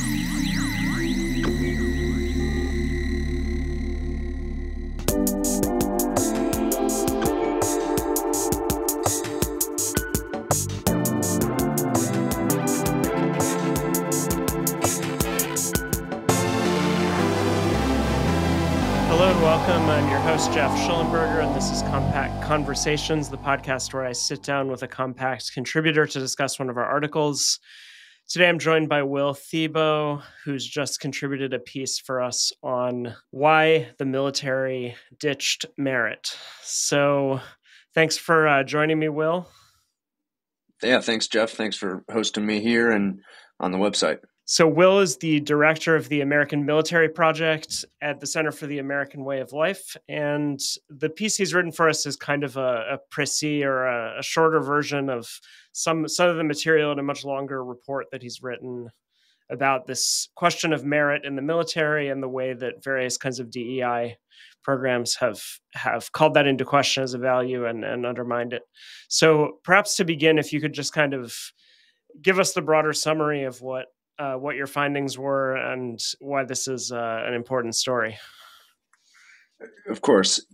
Hello and welcome. I'm your host, Jeff Schellenberger, and this is Compact Conversations, the podcast where I sit down with a Compact contributor to discuss one of our articles. Today I'm joined by Will Thibeau, who's just contributed a piece for us on why the military ditched merit. So thanks for joining me, Will. Yeah, thanks, Jeff. Thanks for hosting me here and on the website. So Will is the director of the American Military Project at the Center for the American Way of Life. And the piece he's written for us is kind of a précis or a shorter version of some of the material in a much longer report that he's written about this question of merit in the military and the way that various kinds of DEI programs have called that into question as a value and undermined it. So perhaps to begin, if you could just kind of give us the broader summary of what your findings were and why this is an important story. Of course.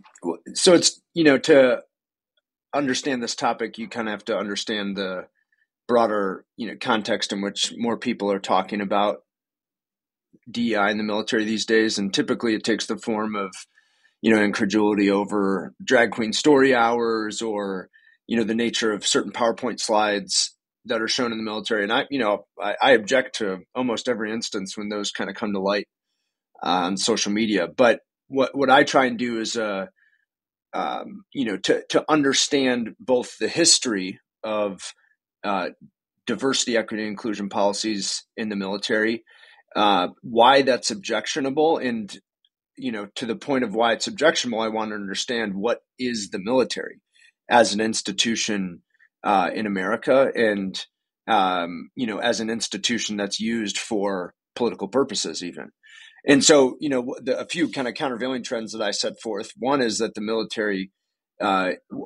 So it's, to understand this topic, you kind of have to understand the broader, context in which more people are talking about DEI in the military these days. And typically it takes the form of, incredulity over drag queen story hours or, the nature of certain PowerPoint slides that are shown in the military. And I object to almost every instance when those kind of come to light on social media. But what I try and do is, to understand both the history of diversity, equity, and inclusion policies in the military, why that's objectionable, and to the point of why it's objectionable, I want to understand what is the military as an institution in America, and as an institution that's used for political purposes, even. And so, a few kind of countervailing trends that I set forth. One is that the military,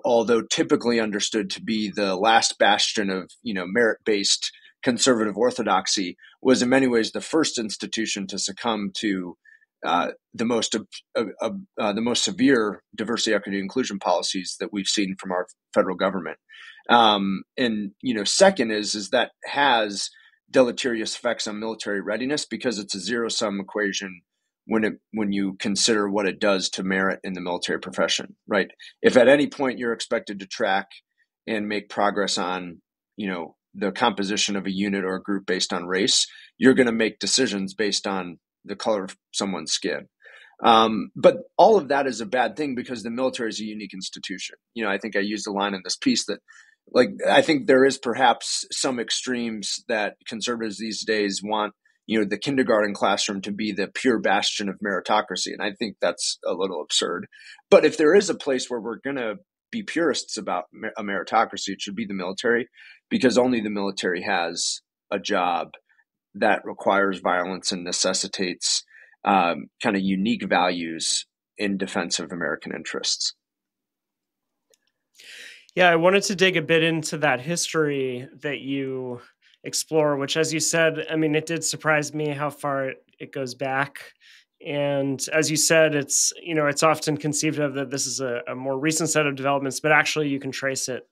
although typically understood to be the last bastion of merit-based conservative orthodoxy, was in many ways the first institution to succumb to the most severe diversity, equity, and inclusion policies that we've seen from our federal government. And second is that has deleterious effects on military readiness because it's a zero-sum equation when you consider what it does to merit in the military profession, right? If at any point you're expected to track and make progress on, the composition of a unit or a group based on race, you're going to make decisions based on the color of someone's skin. But all of that is a bad thing because the military is a unique institution. I think I used a line in this piece that, I think there is perhaps some extremes that conservatives these days want, the kindergarten classroom to be the pure bastion of meritocracy. And I think that's a little absurd. But if there is a place where we're going to be purists about a meritocracy, it should be the military, because only the military has a job that requires violence and necessitates kind of unique values in defense of American interests. Yeah, I wanted to dig a bit into that history that you explore, which, as you said, I mean, it did surprise me how far it goes back. And as you said, it's often conceived of that this is a more recent set of developments, but actually you can trace it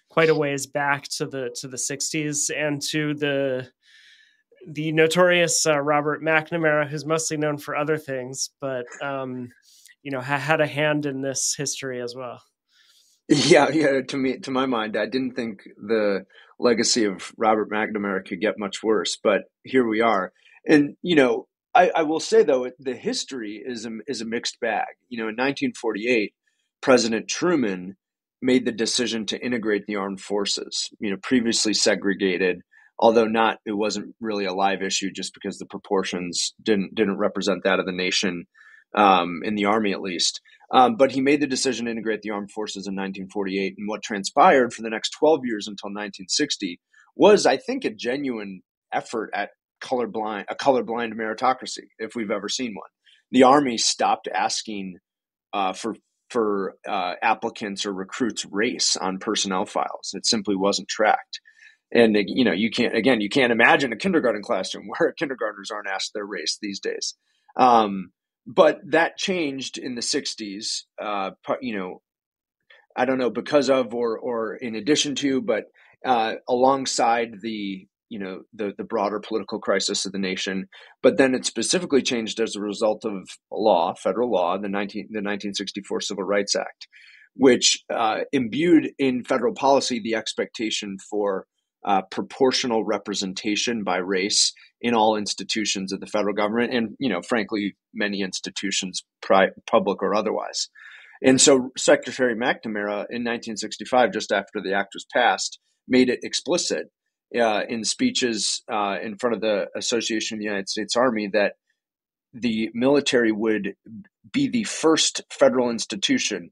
quite a ways back to the 60s and to the notorious Robert McNamara, who's mostly known for other things, but had a hand in this history as well. Yeah. To my mind, I didn't think the legacy of Robert McNamara could get much worse, but here we are. And I will say though, the history is a mixed bag. In 1948, President Truman made the decision to integrate the armed forces. Previously segregated, although it wasn't really a live issue, just because the proportions didn't represent that of the nation, in the Army at least. But he made the decision to integrate the armed forces in 1948. And what transpired for the next 12 years until 1960 was, I think, a genuine effort at a colorblind meritocracy, if we've ever seen one. The Army stopped asking for applicants or recruits' race on personnel files. It simply wasn't tracked. And you can't imagine a kindergarten classroom where kindergartners aren't asked their race these days. But that changed in the 60s. I don't know, because of or in addition to, but alongside the broader political crisis of the nation. But then it specifically changed as a result of federal law, the 1964 Civil Rights Act, which imbued in federal policy the expectation for proportional representation by race in all institutions of the federal government, and frankly, many institutions, public or otherwise. And so Secretary McNamara in 1965, just after the act was passed, made it explicit in speeches in front of the Association of the United States Army that the military would be the first federal institution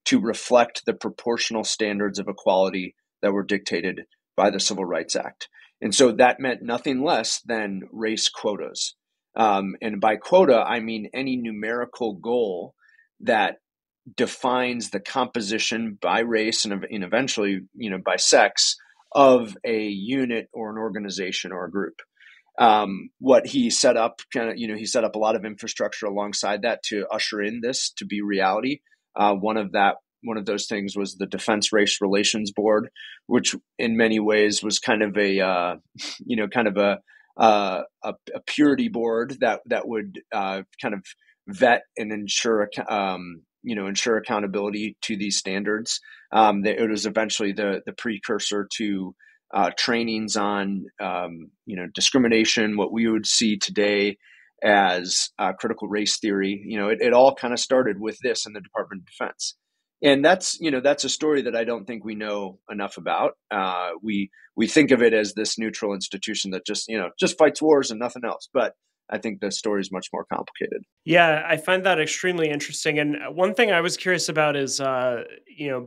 to reflect the proportional standards of equality that were dictated by the Civil Rights Act. And so that meant nothing less than race quotas. And by quota, I mean any numerical goal that defines the composition by race and eventually, by sex of a unit or an organization or a group. What he set up, he set up a lot of infrastructure alongside that to usher in this to be reality. One of those things was the Defense Race Relations Board, which in many ways was kind of a purity board that would kind of vet and ensure accountability to these standards. It was eventually the precursor to trainings on discrimination, what we would see today as critical race theory. It all kind of started with this in the Department of Defense. And that's a story that I don't think we know enough about. We think of it as this neutral institution that just fights wars and nothing else. But I think the story is much more complicated. Yeah, I find that extremely interesting. And one thing I was curious about is,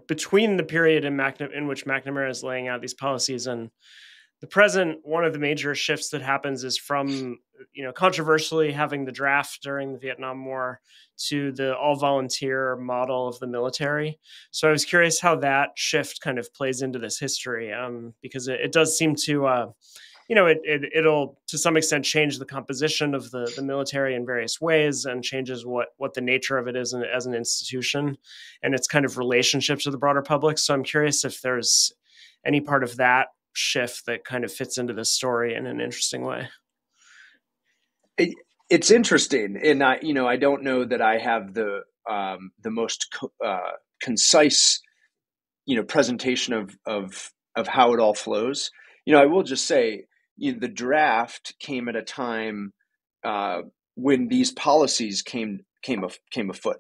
between the period in which McNamara is laying out these policies and the present, one of the major shifts that happens is from, controversially having the draft during the Vietnam War to the all-volunteer model of the military. So I was curious how that shift kind of plays into this history, because it does seem to, it'll to some extent change the composition of the military in various ways and changes what the nature of it is as an institution and its kind of relationship to the broader public. So I'm curious if there's any part of that shift that kind of fits into this story in an interesting way. It's interesting, and I don't know that I have the most concise presentation of how it all flows. I will just say the draft came at a time when these policies came afoot.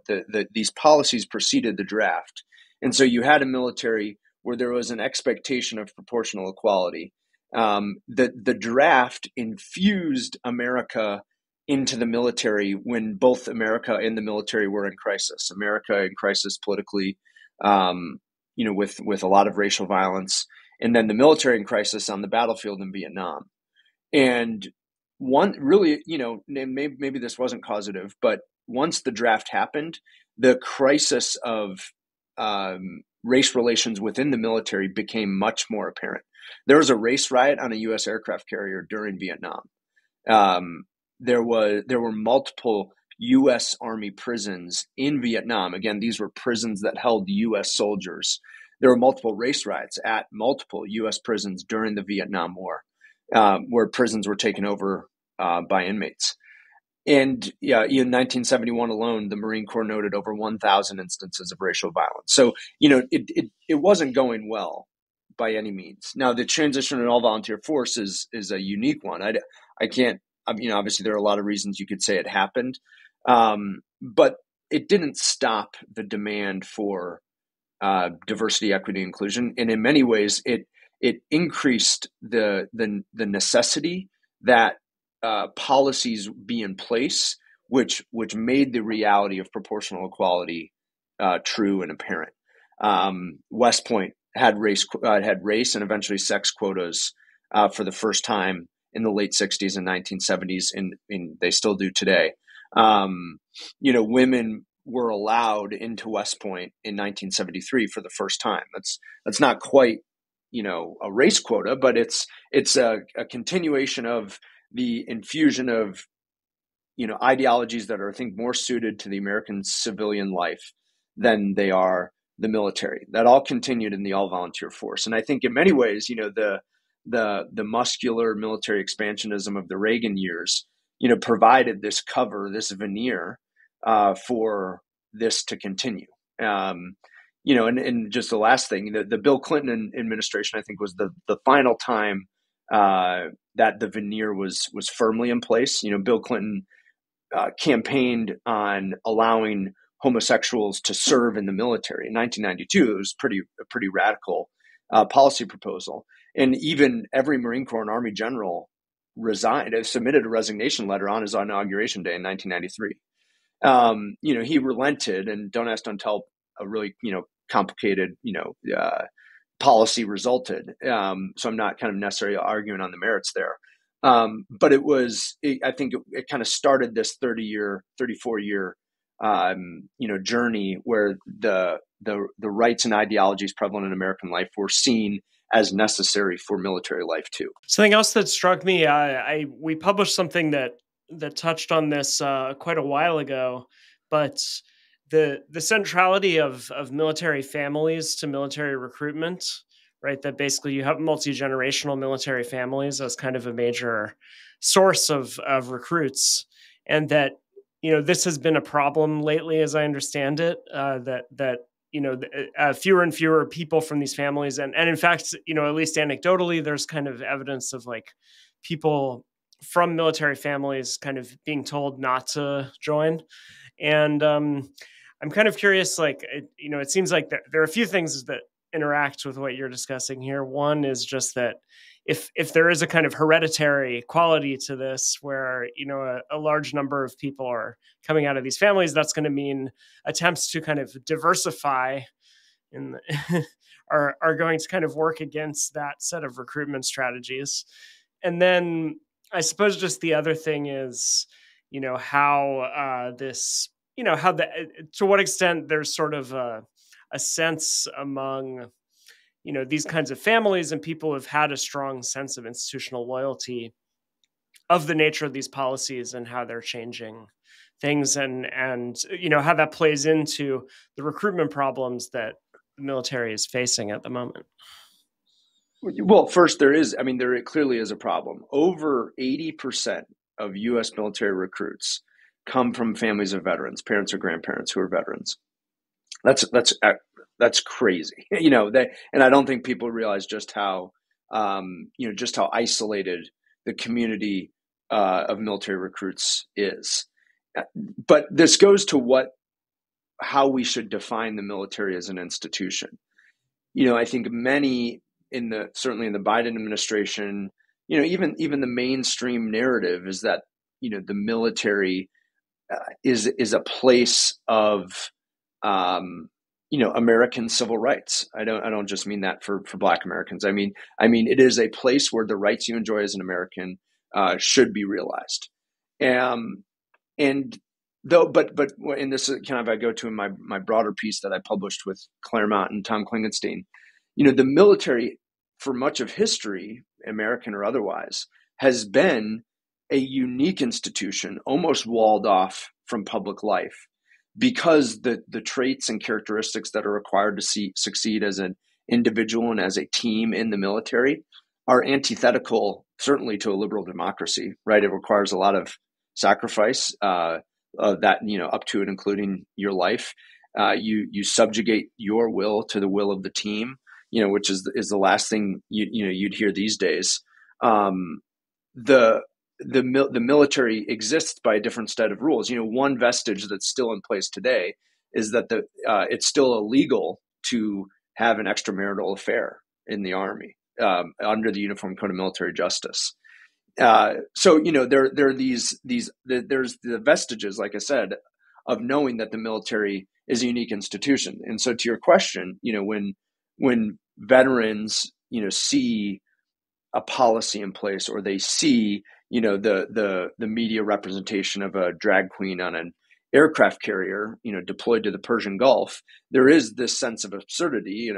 These policies preceded the draft, and so you had a military where there was an expectation of proportional equality. The draft infused America into the military when both America and the military were in crisis. America in crisis politically, with a lot of racial violence, and then the military in crisis on the battlefield in Vietnam. And one really, maybe this wasn't causative, but once the draft happened, the crisis of race relations within the military became much more apparent. There was a race riot on a U.S. aircraft carrier during Vietnam. There were multiple U.S. Army prisons in Vietnam. Again, these were prisons that held U.S. soldiers. There were multiple race riots at multiple U.S. prisons during the Vietnam War, where prisons were taken over by inmates. And in 1971 alone, the Marine Corps noted over 1,000 instances of racial violence. So, it wasn't going well by any means. Now, the transition to an all-volunteer force is a unique one. I can't, obviously there are a lot of reasons you could say it happened, but it didn't stop the demand for diversity, equity, inclusion. And in many ways, it increased the necessity that policies be in place, which made the reality of proportional equality true and apparent. West Point had race and eventually sex quotas for the first time in the late 60s and 1970s, and they still do today. Women were allowed into West Point in 1973 for the first time. That's not quite a race quota, but it's a continuation of the infusion of ideologies that are, I think, more suited to the American civilian life than they are the military. That all continued in the all volunteer force, and I think in many ways, the muscular military expansionism of the Reagan years, provided this cover, this veneer for this to continue. And just the last thing, the Bill Clinton administration, I think, was the final time that the veneer was firmly in place. Bill Clinton campaigned on allowing homosexuals to serve in the military in 1992. It was a pretty radical policy proposal, and even every Marine Corps and Army general submitted a resignation letter on his inauguration day in 1993. He relented, and don't ask, don't tell. A really complicated policy resulted. So I'm not kind of necessarily arguing on the merits there. But I think it kind of started this 34-year journey where the rights and ideologies prevalent in American life were seen as necessary for military life too. Something else that struck me, we published something that touched on this quite a while ago, but the centrality of military families to military recruitment, right? That basically you have multi-generational military families as kind of a major source of recruits, and that this has been a problem lately, as I understand it. That fewer and fewer people from these families, and in fact, at least anecdotally, there's kind of evidence of like people from military families kind of being told not to join, and I'm kind of curious, it seems like there are a few things that interact with what you're discussing here. One is just that if there is a kind of hereditary quality to this, where a large number of people are coming out of these families, that's going to mean attempts to kind of diversify are going to kind of work against that set of recruitment strategies. And then I suppose just the other thing is, how this. To what extent there's sort of a sense among, these kinds of families and people who've had a strong sense of institutional loyalty of the nature of these policies and how they're changing things, and how that plays into the recruitment problems that the military is facing at the moment. Well, first, there clearly is a problem. Over 80% of U.S. military recruits come from families of veterans, parents or grandparents who are veterans. That's crazy, and I don't think people realize just how isolated the community of military recruits is. But this goes to how we should define the military as an institution. I think many certainly in the Biden administration, even the mainstream narrative is that the military is a place of American civil rights. I don't just mean that for Black Americans. I mean it is a place where the rights you enjoy as an American should be realized. And this is kind of, I go to in my broader piece that I published with Claremont and Tom Klingenstein. The military, for much of history, American or otherwise, has been a unique institution, almost walled off from public life, because the traits and characteristics that are required to succeed as an individual and as a team in the military are antithetical, certainly, to a liberal democracy. Right? It requires a lot of sacrifice, that up to and including your life. You subjugate your will to the will of the team, which is the last thing you'd hear these days. The military exists by a different set of rules. One vestige that's still in place today is that it's still illegal to have an extramarital affair in the Army under the Uniform Code of Military Justice. So there are there's the vestiges, like I said, of knowing that the military is a unique institution. And so, to your question, when veterans see a policy in place, or they see the media representation of a drag queen on an aircraft carrier deployed to the Persian Gulf, there is this sense of absurdity.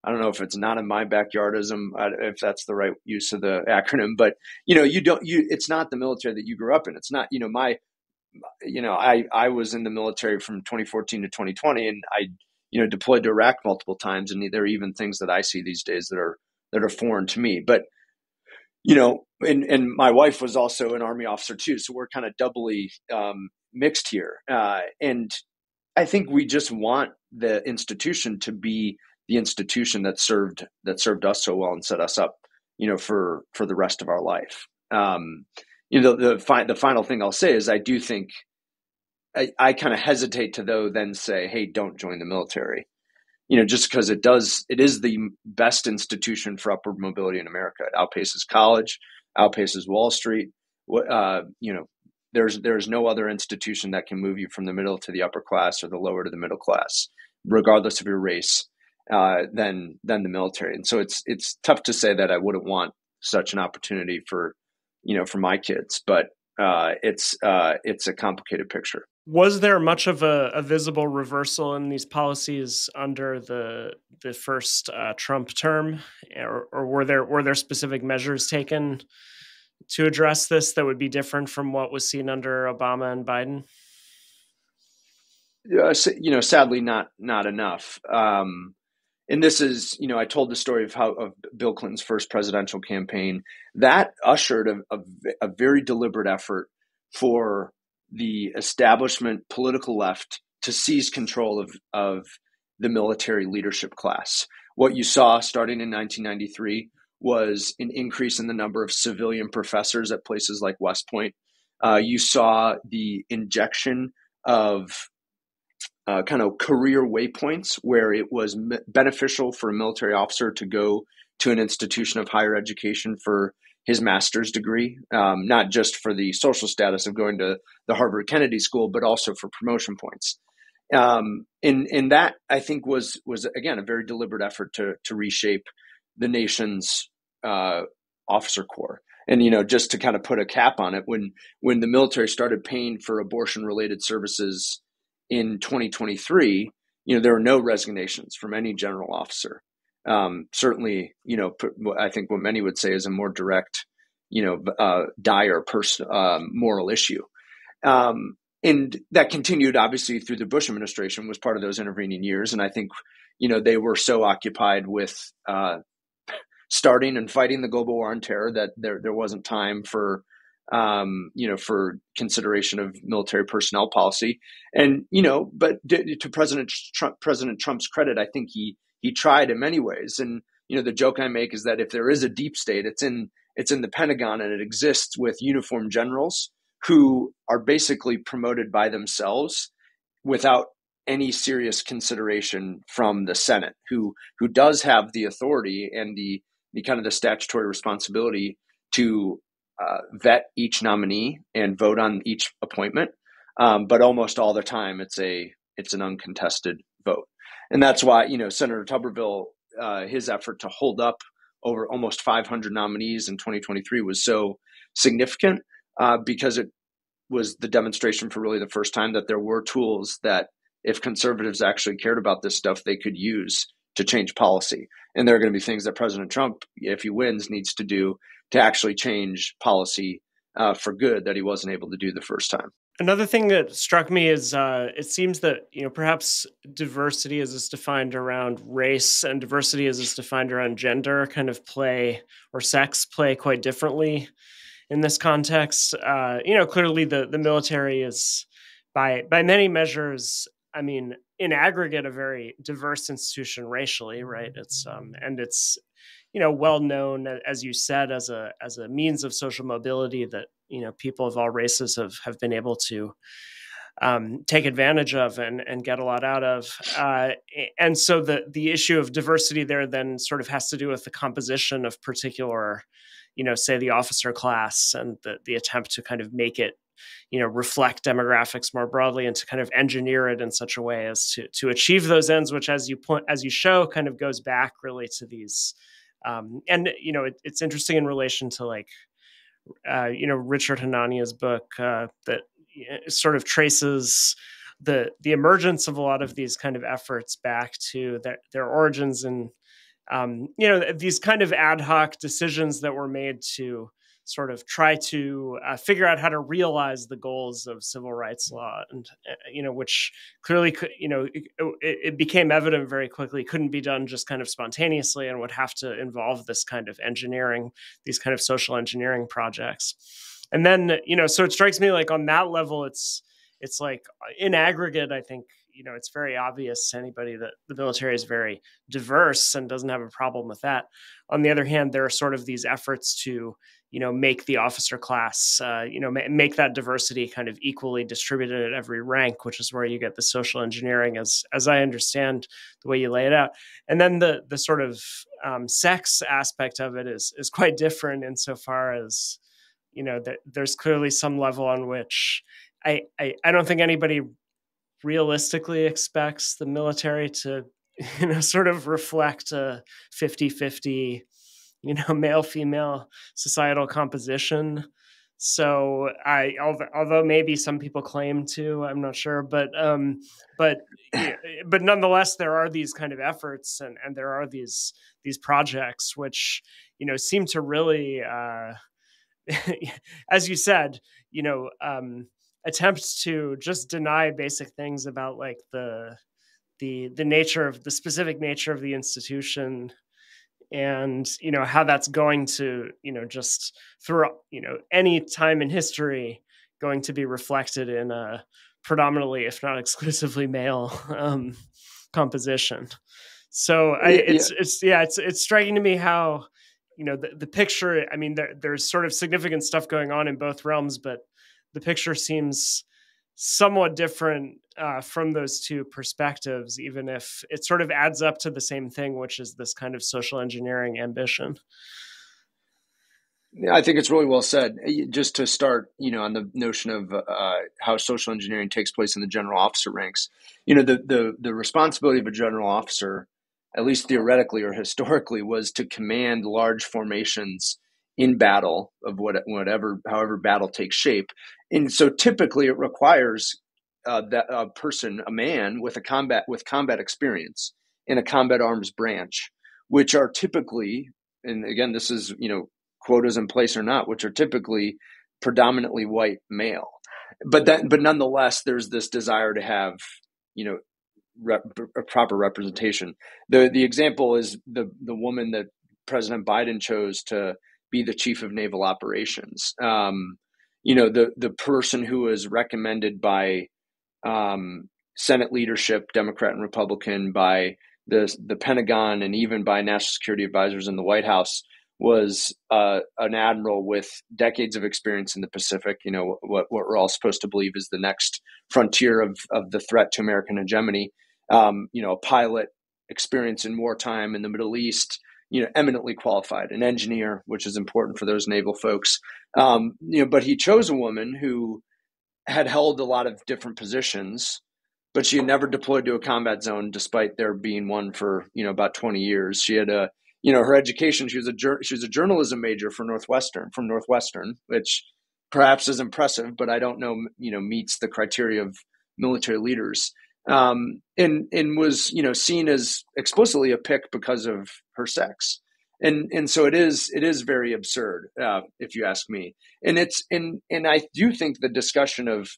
I don't know if it's not in my backyardism, if that's the right use of the acronym, but it's not the military that you grew up in. It's not, I was in the military from 2014 to 2020, and I, deployed to Iraq multiple times. And there are even things that I see these days that are foreign to me. But, and my wife was also an Army officer too. So we're kind of doubly mixed here. And I think we just want the institution to be the institution that served us so well and set us up, for the rest of our life. The final thing I'll say is I do think I kind of hesitate to though then say, hey, don't join the military. Just because it is the best institution for upward mobility in America. It outpaces college, outpaces Wall Street. There's no other institution that can move you from the middle to the upper class or the lower to the middle class, regardless of your race, than the military. And so it's tough to say that I wouldn't want such an opportunity for my kids, but it's a complicated picture. Was there much of a visible reversal in these policies under the first Trump term, or were there specific measures taken to address this that would be different from what was seen under Obama and Biden? Sadly, not enough. And this is, I told the story of Bill Clinton's first presidential campaign that ushered a very deliberate effort for the establishment political left to seize control of the military leadership class. What you saw starting in 1993 was an increase in the number of civilian professors at places like West Point. You saw the injection of kind of career waypoints where it was beneficial for a military officer to go to an institution of higher education for his master's degree, not just for the social status of going to the Harvard Kennedy School, but also for promotion points. And that, I think, was again a very deliberate effort to reshape the nation's officer corps. And just to kind of put a cap on it, when the military started paying for abortion-related services in 2023, there were no resignations from any general officer. Certainly, I think what many would say is a more direct, dire moral issue. And that continued, obviously, through the Bush administration, was part of those intervening years. And I think, they were so occupied with starting and fighting the global war on terror that there wasn't time for consideration of military personnel policy. And, but to President Trump's credit, I think he tried in many ways. And, the joke I make is that if there is a deep state, it's in the Pentagon, and it exists with uniformed generals who are basically promoted by themselves without any serious consideration from the Senate, who does have the authority and the kind of the statutory responsibility to vet each nominee and vote on each appointment. But almost all the time it's an uncontested vote. And that's why, Senator Tuberville, his effort to hold up over almost 500 nominees in 2023 was so significant because it was the demonstration for really the first time that there were tools that if conservatives actually cared about this stuff, they could use to change policy. And there are going to be things that President Trump, if he wins, needs to do to actually change policy for good that he wasn't able to do the first time. Another thing that struck me is it seems that perhaps diversity as it's defined around race and diversity as it's defined around gender kind of play, or sex play, quite differently in this context. Clearly the military is by many measures, I mean, in aggregate, a very diverse institution racially, right? It's and it's well known, as you said, as a means of social mobility that people of all races have been able to take advantage of and get a lot out of. And so the issue of diversity there then sort of has to do with the composition of particular, say the officer class, and the attempt to kind of make it reflect demographics more broadly, and to kind of engineer it in such a way as to achieve those ends, which, as you show, kind of goes back really to these. And it's interesting in relation to Richard Hanania's book that sort of traces the emergence of a lot of these kind of efforts back to their origins in these kind of ad hoc decisions that were made to sort of try to figure out how to realize the goals of civil rights law, and which clearly it became evident very quickly couldn't be done just kind of spontaneously, and would have to involve this kind of engineering, these kind of social engineering projects. And then so it strikes me like on that level, it's like in aggregate, I think it's very obvious to anybody that the military is very diverse and doesn't have a problem with that. On the other hand, there are sort of these efforts to make the officer class, make that diversity kind of equally distributed at every rank, which is where you get the social engineering, as I understand the way you lay it out. And then the sort of sex aspect of it is quite different insofar as there's clearly some level on which I don't think anybody realistically expects the military to sort of reflect a 50-50 male female societal composition. So although maybe some people claim to, I'm not sure, but nonetheless, there are these kind of efforts, and there are these projects which seem to really as you said, attempts to just deny basic things about like the nature of the specific nature of the institution, and how that's going to just through any time in history going to be reflected in a predominantly, if not exclusively, male composition. So it's striking to me how the picture, I mean, there's sort of significant stuff going on in both realms, but the picture seems somewhat different from those two perspectives, even if it sort of adds up to the same thing, which is this kind of social engineering ambition. Yeah, I think it's really well said. Just to start, on the notion of how social engineering takes place in the general officer ranks, the responsibility of a general officer, at least theoretically or historically, was to command large formations in battle of however battle takes shape. And so typically it requires that a person, a man with combat experience in a combat arms branch, which are typically, and again, this is, quotas in place or not, which are typically predominantly white male. But nonetheless, there's this desire to have, a proper representation. The example is the woman that President Biden chose to be the chief of naval operations. The person who was recommended by Senate leadership, Democrat and Republican, by the Pentagon, and even by national security advisors in the White House, was an admiral with decades of experience in the Pacific. What we're all supposed to believe is the next frontier of the threat to American hegemony. A pilot, experience in wartime in the Middle East, eminently qualified, an engineer, which is important for those naval folks. But he chose a woman who had held a lot of different positions, but she had never deployed to a combat zone, despite there being one for about 20 years. She had her education. She was a journalism major from Northwestern, which perhaps is impressive, but I don't know meets the criteria of military leaders. And was seen as explicitly a pick because of her sex, and so it is very absurd, if you ask me. And I do think the discussion of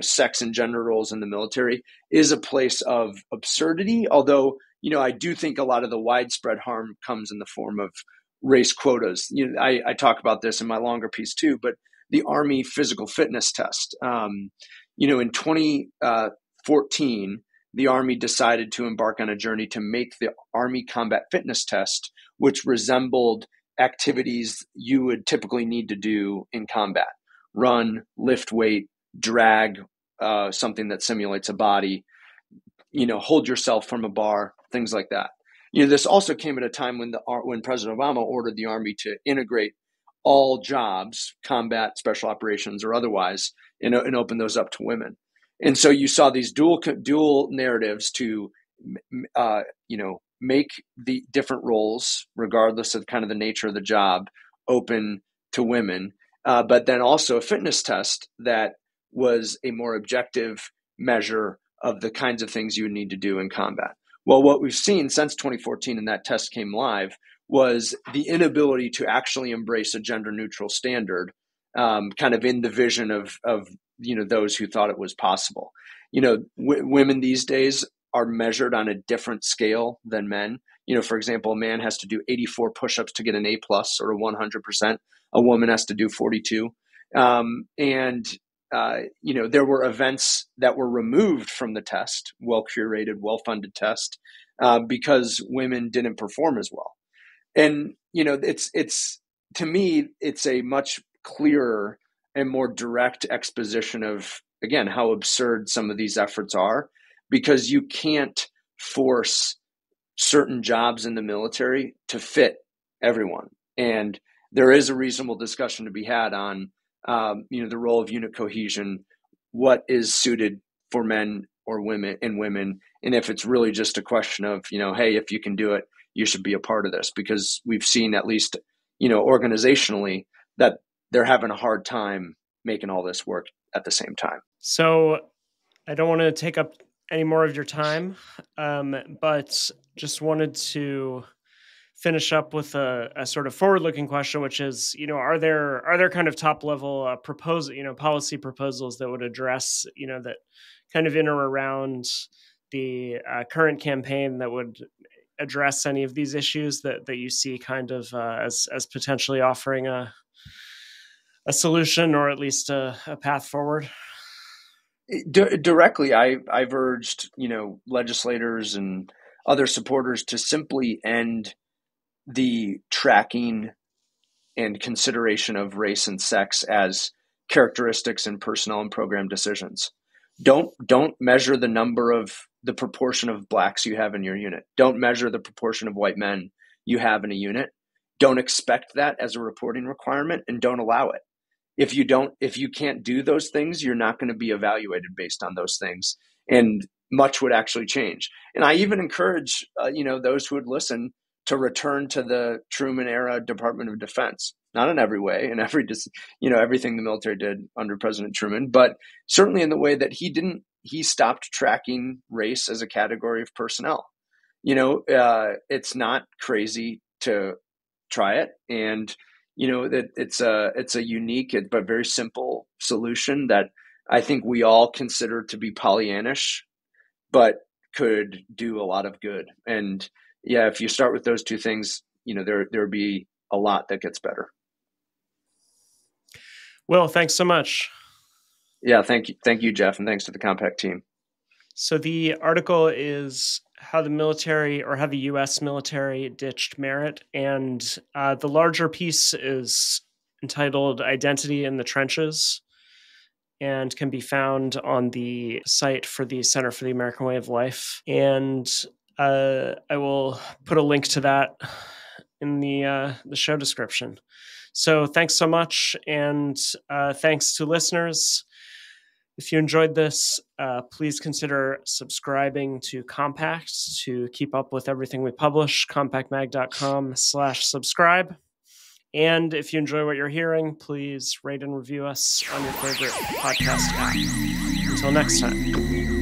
sex and gender roles in the military is a place of absurdity, although I do think a lot of the widespread harm comes in the form of race quotas. I talk about this in my longer piece too, but the Army physical fitness test, in 2014, the Army decided to embark on a journey to make the Army combat fitness test, which resembled activities you would typically need to do in combat: run, lift weight, drag something that simulates a body, hold yourself from a bar, things like that. This also came at a time when President Obama ordered the Army to integrate all jobs, combat, special operations, or otherwise, and open those up to women. And so you saw these dual narratives to, make the different roles, regardless of kind of the nature of the job, open to women. But then also a fitness test that was a more objective measure of the kinds of things you would need to do in combat. Well, what we've seen since 2014 and that test came live was the inability to actually embrace a gender neutral standard, kind of in the vision of those who thought it was possible. Women these days are measured on a different scale than men. For example, a man has to do 84 push-ups to get an A plus or a 100%. A woman has to do 42. There were events that were removed from the test, well curated, well funded test, because women didn't perform as well. And it's to me, it's a much clearer and more direct exposition of, again, how absurd some of these efforts are, because you can't force certain jobs in the military to fit everyone. And there is a reasonable discussion to be had on the role of unit cohesion, what is suited for men or women, and if it's really just a question of, hey, if you can do it, you should be a part of this, because we've seen, at least, organizationally, that they're having a hard time making all this work at the same time. So I don't want to take up any more of your time, but just wanted to finish up with a sort of forward-looking question, which is, are there kind of top-level policy proposals that would address, that kind of in or around the current campaign that would address any of these issues that you see kind of as potentially offering a solution, or at least a path forward? Directly, I've urged legislators and other supporters to simply end the tracking and consideration of race and sex as characteristics in personnel and program decisions. Don't measure the proportion of blacks you have in your unit. Don't measure the proportion of white men you have in a unit. Don't expect that as a reporting requirement, and don't allow it. If you can't do those things, you're not going to be evaluated based on those things, and much would actually change. And I even encourage those who would listen to return to the Truman era Department of Defense. Not in every way, in everything the military did under President Truman, but certainly in the way that he stopped tracking race as a category of personnel. It's not crazy to try it, and that it's a unique but very simple solution that I think we all consider to be Pollyannish, but could do a lot of good. And yeah, if you start with those two things, there'd be a lot that gets better. Will, thanks so much. Yeah, thank you, Jeff, and thanks to the Compact team. So the article is how the U.S. military ditched merit, and the larger piece is entitled "Identity in the Trenches," and can be found on the site for the Center for the American Way of Life. And I will put a link to that in the show description. So thanks so much, and thanks to listeners. If you enjoyed this, please consider subscribing to Compact to keep up with everything we publish, compactmag.com/subscribe. And if you enjoy what you're hearing, please rate and review us on your favorite podcast app. Until next time.